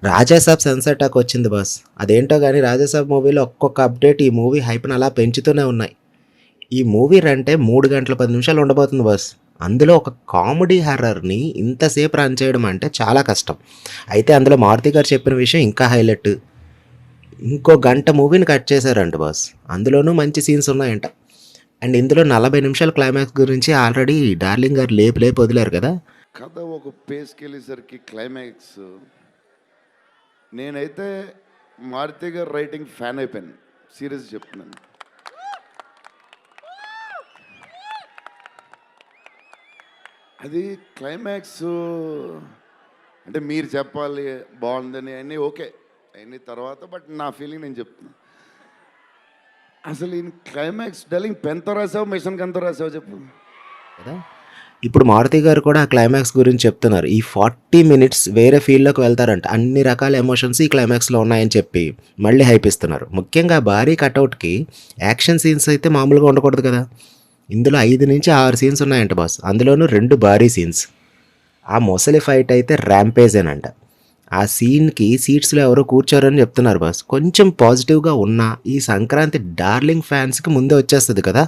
Raja Saab censor talk వచ్చింది boss. అదేంటో గానీ రాజాసాబ్ మూవీలో ఒక్కొక్క అప్డేట్ ఈ మూవీ హైప్‌ని అలా పెంచుతూనే ఉన్నాయి. ఈ మూవీ రంటే 3 గంటల 10 నిమిషాలు ఉండబోతుంది బాస్. అందులో ఒక కామెడీ హారర్‌ని ఇంతసేపు రన్ చేయడం అంటే చాలా కష్టం. అయితే అందులో మారుతి గారు చెప్పిన విషయం ఇంకా హైలైట్. ఇంకో గంట మూవీని కట్ చేశారంట బాస్. అందులోనూ మంచి సీన్స్ ఉన్నాయంట. అండ్ ఇందులో 40 నిమిషాల క్లైమాక్స్ గురించి ఆల్రెడీ డార్లింగ్ గారు లేపి లేపి వదిలారు కదా! కథ ఒక పేస్‌కెళ్ళేసరికి క్లైమాక్స్ నేనైతే మారుతి గారి రైటింగ్ ఫ్యాన్ అయిపోయాను. సీరియస్‌గా చెప్తున్నాను. అది క్లైమాక్స్ అంటే మీరు చెప్పాలి బాగుందని అన్నీ ఓకే. అన్నీ తర్వాత బట్ నా ఫీలింగ్ నేను చెప్తున్నా. అసలు ఈ క్లైమాక్స్ డల్లింగ్ పెన్‌తో రాసావు, మిషన్‌కి ఎంతో రాసావు చెప్పు? కదా! ఇప్పుడు మారుతి గారు కూడా ఆ క్లైమాక్స్ గురించి చెప్తున్నారు. ఈ 40 మినిట్స్ వేరే ఫీల్డ్‌లోకి వెళ్తారంట. అన్ని రకాల ఎమోషన్స్ ఈ క్లైమాక్స్‌లో ఉన్నాయని చెప్పి మళ్ళీ హైప్ ఇస్తున్నారు. ముఖ్యంగా భారీ కటౌట్‌కి యాక్షన్ సీన్స్ అయితే మామూలుగా ఉండకూడదు కదా! ఇందులో 5-6 సీన్స్ ఉన్నాయంట బాస్. అందులోనూ 2 భారీ సీన్స్. ఆ మొసలి ఫైట్ అయితే ర్యాంపేజేనంట. ఆ సీన్‌కి సీట్స్‌లో ఎవరో కూర్చోరని చెప్తున్నారు బాస్. కొంచెం పాజిటివ్‌గా ఉన్నా ఈ సంక్రాంతి డార్లింగ్ ఫ్యాన్స్‌కి ముందే వచ్చేస్తది కదా!